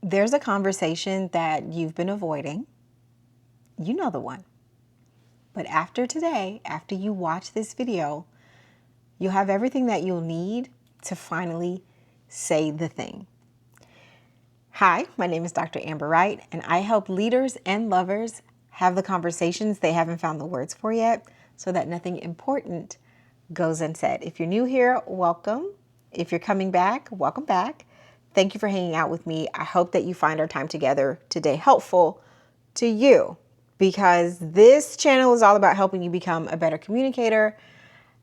There's a conversation that you've been avoiding. You know the one. But after today, after you watch this video, you'll have everything that you'll need to finally say the thing. Hi, my name is Dr. Amber Wright, and I help leaders and lovers have the conversations they haven't found the words for yet so that nothing important goes unsaid. If you're new here, welcome. If you're coming back, welcome back. Thank you for hanging out with me. I hope that you find our time together today helpful to you, because this channel is all about helping you become a better communicator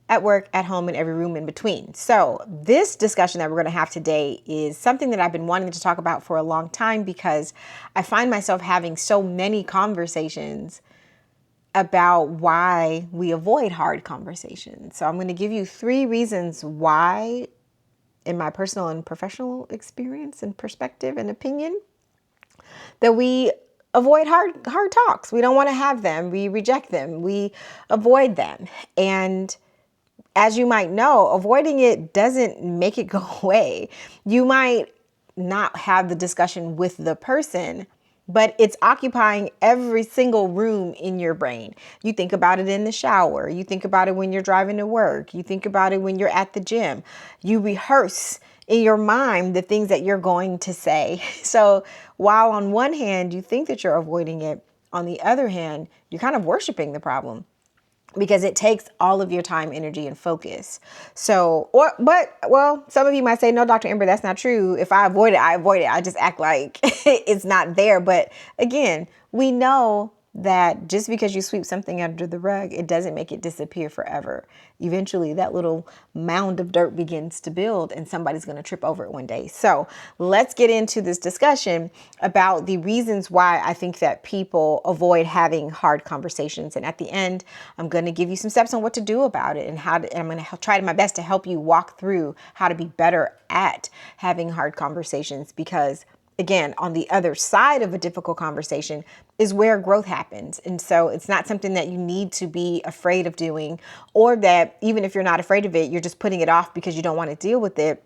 at work, at home, and every room in between. So this discussion that we're going to have today is something that I've been wanting to talk about for a long time, because I find myself having so many conversations about why we avoid hard conversations. So I'm going to give you 3 reasons why, in my personal and professional experience and perspective and opinion, that we avoid hard talks. We don't want to have them. We reject them. We avoid them. And as you might know, avoiding it doesn't make it go away. You might not have the discussion with the person, but it's occupying every single room in your brain. You think about it in the shower. You think about it when you're driving to work. You think about it when you're at the gym. You rehearse in your mind the things that you're going to say. So while on one hand, you think that you're avoiding it, on the other hand, you're kind of worshiping the problem, because it takes all of your time, energy, and focus. So, some of you might say, no, Dr. Amber, that's not true. If I avoid it, I avoid it. I just act like it's not there. But again, we know that just because you sweep something under the rug, it doesn't make it disappear forever. Eventually, that little mound of dirt begins to build, and somebody's going to trip over it one day. So let's get into this discussion about the reasons why I think that people avoid having hard conversations. And at the end, I'm going to give you some steps on what to do about it, and and I'm going to try my best to help you walk through how to be better at having hard conversations, because again, on the other side of a difficult conversation is where growth happens. And so it's not something that you need to be afraid of doing, or that even if you're not afraid of it, you're just putting it off because you don't want to deal with it.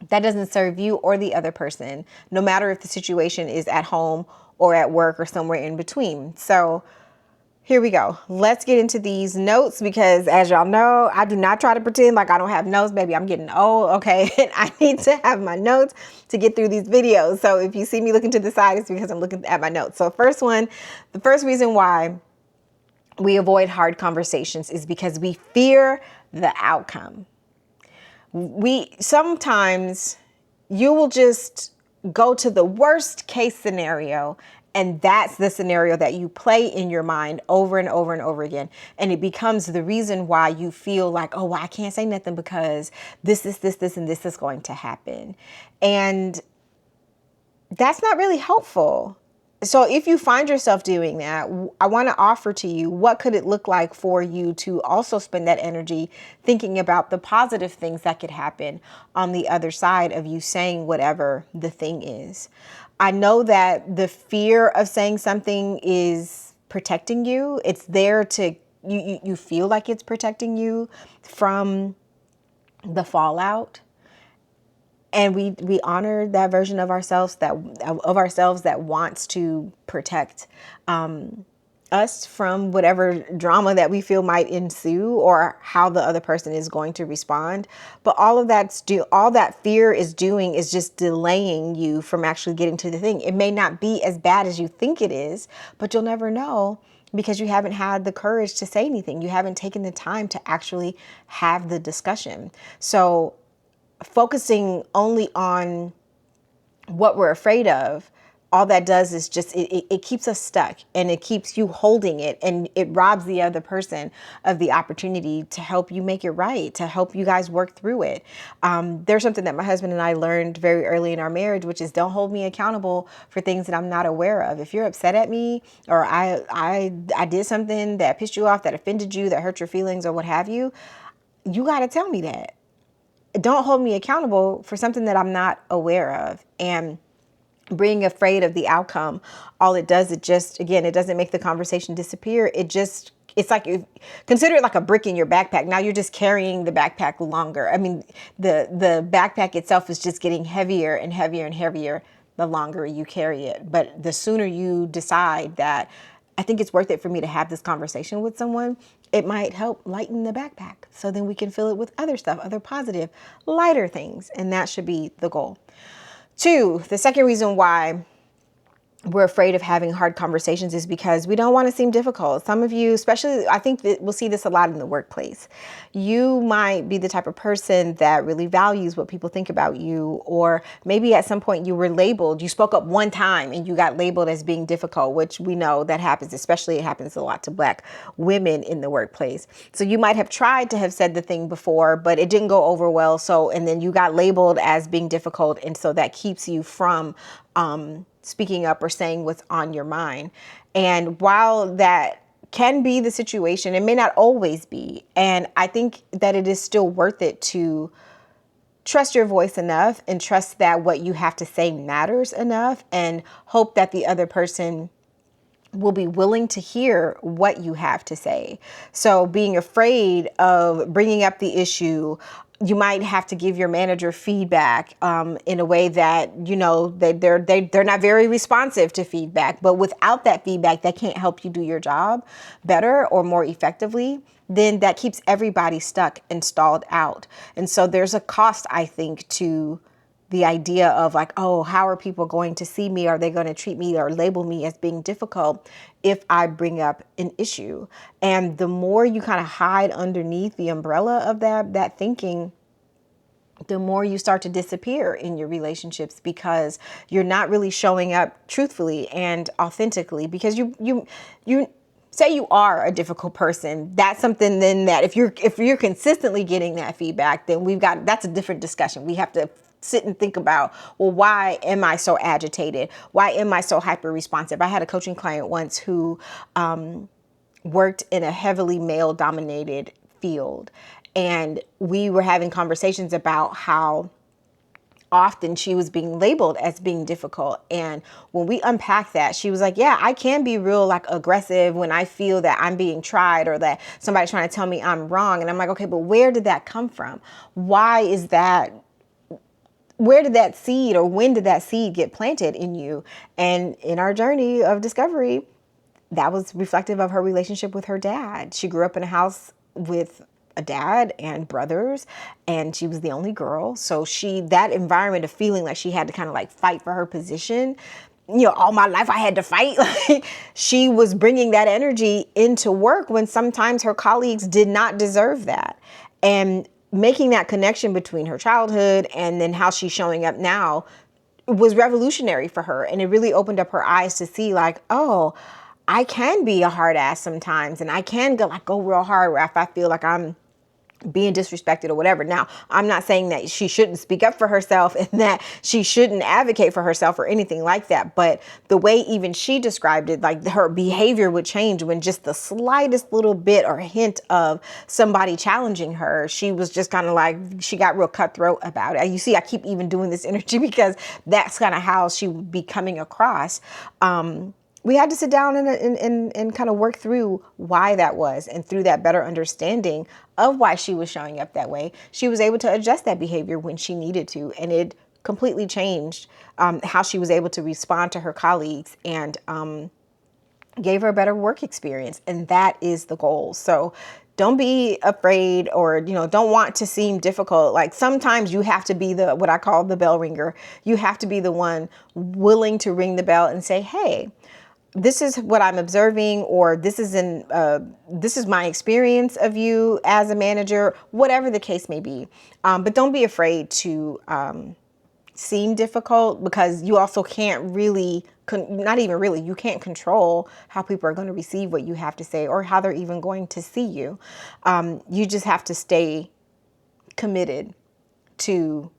That doesn't serve you or the other person, no matter if the situation is at home or at work or somewhere in between. So here we go. Let's get into these notes, because as y'all know, I do not try to pretend like I don't have notes. Baby, I'm getting old, okay? And I need to have my notes to get through these videos. So if you see me looking to the side, it's because I'm looking at my notes. So the first reason why we avoid hard conversations is because we fear the outcome. Sometimes you will just go to the worst case scenario, and that's the scenario that you play in your mind over and over and over again. And it becomes the reason why you feel like, oh, well, I can't say nothing because this, and this is going to happen. And that's not really helpful. So if you find yourself doing that, I want to offer to you, what could it look like for you to also spend that energy thinking about the positive things that could happen on the other side of you saying whatever the thing is. I know that the fear of saying something is protecting you. It's there to, you feel like it's protecting you from the fallout. And we honor that version of ourselves that wants to protect us from whatever drama that we feel might ensue, or how the other person is going to respond. But all that fear is doing is just delaying you from actually getting to the thing. It may not be as bad as you think it is, but you'll never know, because you haven't had the courage to say anything. You haven't taken the time to actually have the discussion. So focusing only on what we're afraid of, all that does is just, it keeps us stuck, and it keeps you holding it, and it robs the other person of the opportunity to help you make it right, to help you guys work through it. There's something that my husband and I learned very early in our marriage, which is don't hold me accountable for things that I'm not aware of. If you're upset at me, or I did something that pissed you off, that offended you, that hurt your feelings, or what have you, you got to tell me that. Don't hold me accountable for something that I'm not aware of. And being afraid of the outcome, all it does, it doesn't make the conversation disappear. It's like, you consider it like a brick in your backpack. Now you're just carrying the backpack longer. I mean, the backpack itself is just getting heavier and heavier and heavier the longer you carry it. But the sooner you decide that I think it's worth it for me to have this conversation with someone, it might help lighten the backpack. So then we can fill it with other stuff, other positive, lighter things. And that should be the goal. 2, the second reason why we're afraid of having hard conversations is because we don't want to seem difficult. Some of you, especially, I think that we'll see this a lot in the workplace. You might be the type of person that really values what people think about you, or maybe at some point you were labeled, you spoke up one time and you got labeled as being difficult, which we know that happens, especially it happens a lot to Black women in the workplace. So you might have tried to have said the thing before, but it didn't go over well. So, and then you got labeled as being difficult. And so that keeps you from, speaking up or saying what's on your mind. And while that can be the situation, it may not always be. And I think that it is still worth it to trust your voice enough and trust that what you have to say matters enough, and hope that the other person will be willing to hear what you have to say. So being afraid of bringing up the issue, you might have to give your manager feedback in a way that, you know, they're not very responsive to feedback. But without that feedback, that can't help you do your job better or more effectively. Then that keeps everybody stuck and stalled out. And so there's a cost, I think, to the idea of like, oh, how are people going to see me? Are they going to treat me or label me as being difficult if I bring up an issue? And the more you kind of hide underneath the umbrella of that thinking, the more you start to disappear in your relationships, because you're not really showing up truthfully and authentically, because you say you are a difficult person. That's something then that if you're consistently getting that feedback, then that's a different discussion. We have to sit and think about, well, why am I so agitated? Why am I so hyper responsive? I had a coaching client once who worked in a heavily male dominated field. And we were having conversations about how often she was being labeled as being difficult. And when we unpacked that, she was like, yeah, I can be real like aggressive when I feel that I'm being tried or that somebody's trying to tell me I'm wrong. And I'm like, okay, but where did that come from? Why is that? Where did that seed, or when did that seed get planted in you? And in our journey of discovery, that was reflective of her relationship with her dad. She grew up in a house with a dad and brothers, and she was the only girl. So that environment of feeling like she had to kind of like fight for her position, you know, all my life I had to fight. Like, she was bringing that energy into work when sometimes her colleagues did not deserve that. And making that connection between her childhood and then how she's showing up now was revolutionary for her. And it really opened up her eyes to see like, oh, I can be a hard ass sometimes, and I can go real hard if I feel like I'm being disrespected or whatever. Now, I'm not saying that she shouldn't speak up for herself and that she shouldn't advocate for herself or anything like that. But the way even she described it, like her behavior would change when just the slightest little bit or hint of somebody challenging her, she was just kind of like, she got real cutthroat about it. You see, I keep even doing this energy because that's kind of how she would be coming across. We had to sit down and kind of work through why that was. And through that better understanding of why she was showing up that way, she was able to adjust that behavior when she needed to. And it completely changed how she was able to respond to her colleagues and gave her a better work experience. And that is the goal. So don't be afraid or, don't want to seem difficult. Like sometimes you have to be what I call the bell ringer. You have to be the one willing to ring the bell and say, hey, this is what I'm observing, or this is my experience of you as a manager, whatever the case may be. But don't be afraid to seem difficult, because you also can't really, you can't control how people are going to receive what you have to say or how they're even going to see you. You just have to stay committed to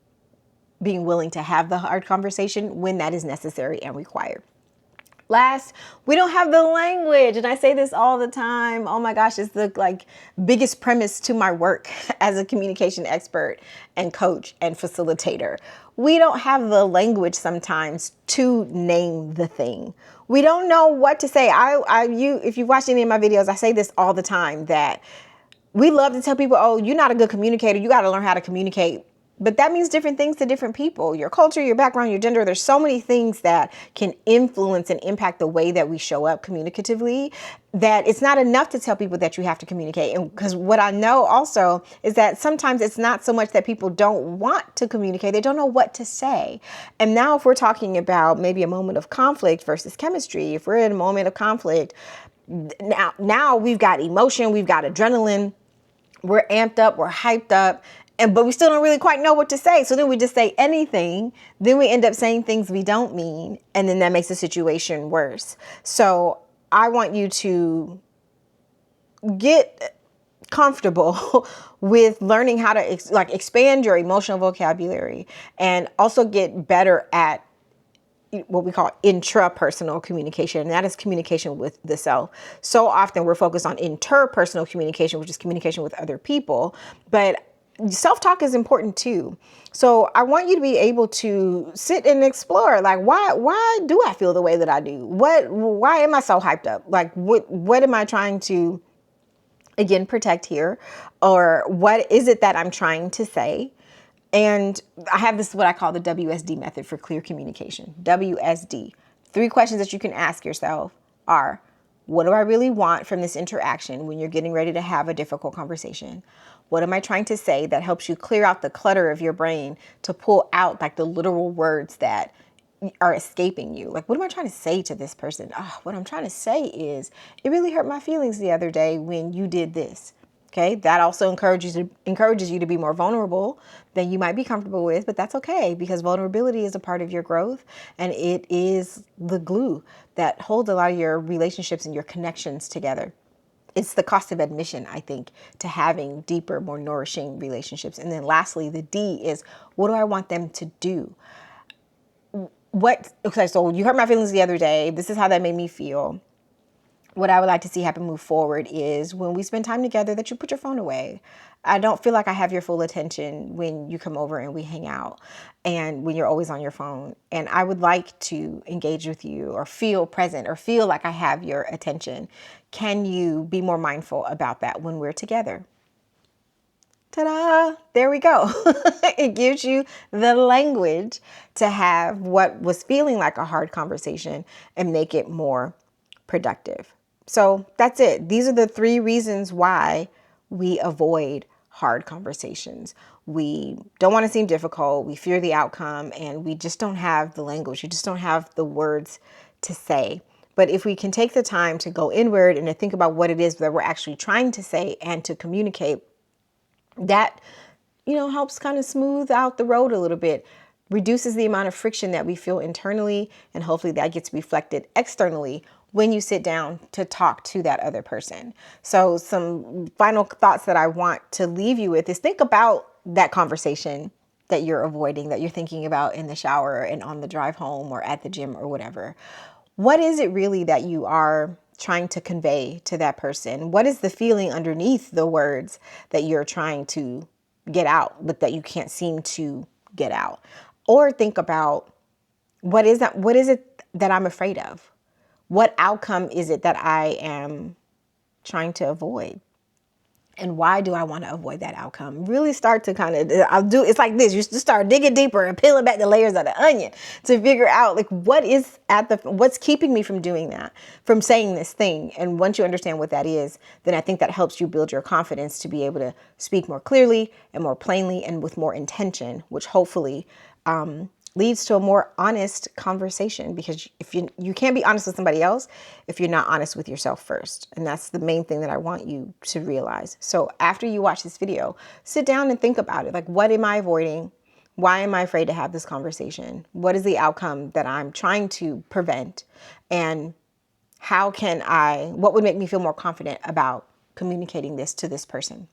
being willing to have the hard conversation when that is necessary and required. Last, we don't have the language. And I say this all the time. Oh my gosh, it's the biggest premise to my work as a communication expert and coach and facilitator. We don't have the language sometimes to name the thing. We don't know what to say. If you've watched any of my videos, I say this all the time, that we love to tell people, oh, you're not a good communicator. You got to learn how to communicate But that means different things to different people. Your culture, your background, your gender. There's so many things that can influence and impact the way that we show up communicatively, that it's not enough to tell people that you have to communicate. And because what I know also is that sometimes it's not so much that people don't want to communicate, they don't know what to say. And now if we're talking about maybe a moment of conflict versus chemistry, if we're in a moment of conflict, now we've got emotion, we've got adrenaline, we're amped up, we're hyped up, but we still don't really quite know what to say. So then we just say anything. Then we end up saying things we don't mean. And then that makes the situation worse. So I want you to get comfortable with learning how to expand your emotional vocabulary, and also get better at what we call intrapersonal communication, and that is communication with the self. So often we're focused on interpersonal communication, which is communication with other people, but self-talk is important too. So I want you to be able to sit and explore, like, why do I feel the way that I do? Why am I so hyped up? Like, what am I trying to, again, protect here? Or what is it that I'm trying to say? And I have this, what I call the WSD method for clear communication. WSD. 3 questions that you can ask yourself are, what do I really want from this interaction when you're getting ready to have a difficult conversation? What am I trying to say that helps you clear out the clutter of your brain to pull out like the literal words that are escaping you? Like, what am I trying to say to this person? Oh, what I'm trying to say is, it really hurt my feelings the other day when you did this. Okay, that also encourages you to be more vulnerable than you might be comfortable with, but that's okay, because vulnerability is a part of your growth, and it is the glue that holds a lot of your relationships and your connections together. It's the cost of admission, I think, to having deeper, more nourishing relationships. And then lastly, the D is, what do I want them to do? Okay, so you hurt my feelings the other day. This is how that made me feel. What I would like to see happen move forward is when we spend time together, that you put your phone away. I don't feel like I have your full attention when you come over and we hang out, and when you're always on your phone. And I would like to engage with you, or feel present, or feel like I have your attention. Can you be more mindful about that when we're together? Ta-da! There we go. It gives you the language to have what was feeling like a hard conversation and make it more productive. So that's it. These are the 3 reasons why we avoid hard conversations. We don't want to seem difficult. We fear the outcome, and we just don't have the language. You just don't have the words to say. But if we can take the time to go inward and to think about what it is that we're actually trying to say and to communicate, that, helps kind of smooth out the road a little bit, reduces the amount of friction that we feel internally, and hopefully that gets reflected externally when you sit down to talk to that other person. So some final thoughts that I want to leave you with is, think about that conversation that you're avoiding, that you're thinking about in the shower and on the drive home or at the gym or whatever. What is it really that you are trying to convey to that person? What is the feeling underneath the words that you're trying to get out, but that you can't seem to get out? Or think about, what is it that I'm afraid of? What outcome is it that I am trying to avoid? And why do I want to avoid that outcome? Really start to it's like this. You just start digging deeper and peeling back the layers of the onion to figure out, like, what's keeping me from doing that, from saying this thing. And once you understand what that is, then I think that helps you build your confidence to be able to speak more clearly and more plainly and with more intention, which hopefully, leads to a more honest conversation, because if you can't be honest with somebody else if you're not honest with yourself first. And that's the main thing that I want you to realize. So after you watch this video, sit down and think about it. Like, what am I avoiding? Why am I afraid to have this conversation? What is the outcome that I'm trying to prevent? And what would make me feel more confident about communicating this to this person?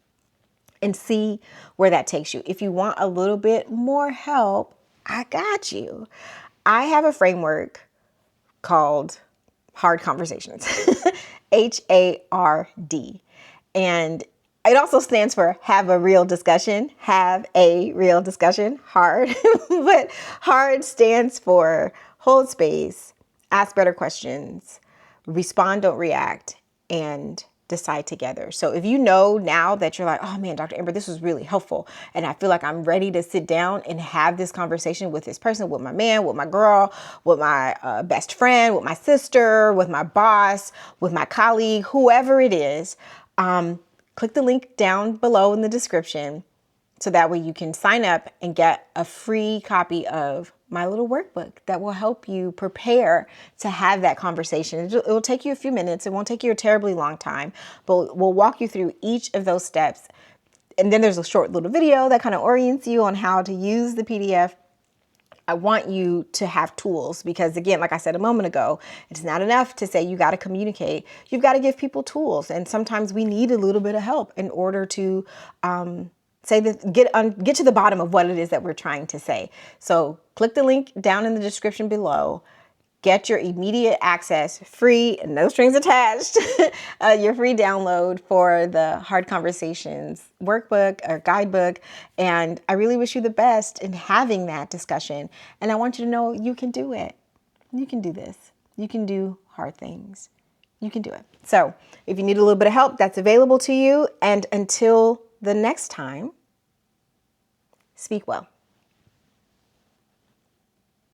And see where that takes you. If you want a little bit more help, I got you. I have a framework called Hard Conversations, HARD. And it also stands for have a real discussion, hard. But hard stands for hold space, ask better questions, respond, don't react, and decide together. So if you know now that you're like, oh man, Dr. Amber, this was really helpful, and I feel like I'm ready to sit down and have this conversation with this person, with my man, with my girl, with my best friend, with my sister, with my boss, with my colleague, whoever it is, click the link down below in the description so that way you can sign up and get a free copy of my little workbook that will help you prepare to have that conversation. It will take you a few minutes. It won't take you a terribly long time, but we'll walk you through each of those steps. And then there's a short little video that kind of orients you on how to use the PDF. I want you to have tools because, again, like I said a moment ago, it's not enough to say you got to communicate. You've got to give people tools. And sometimes we need a little bit of help in order to say that, get to the bottom of what it is that we're trying to say. So click the link down in the description below. Get your immediate access, free, no strings attached, your free download for the Hard Conversations workbook or guidebook. And I really wish you the best in having that discussion. And I want you to know you can do it. You can do this. You can do hard things. You can do it. So if you need a little bit of help, that's available to you. And until the next time, speak well.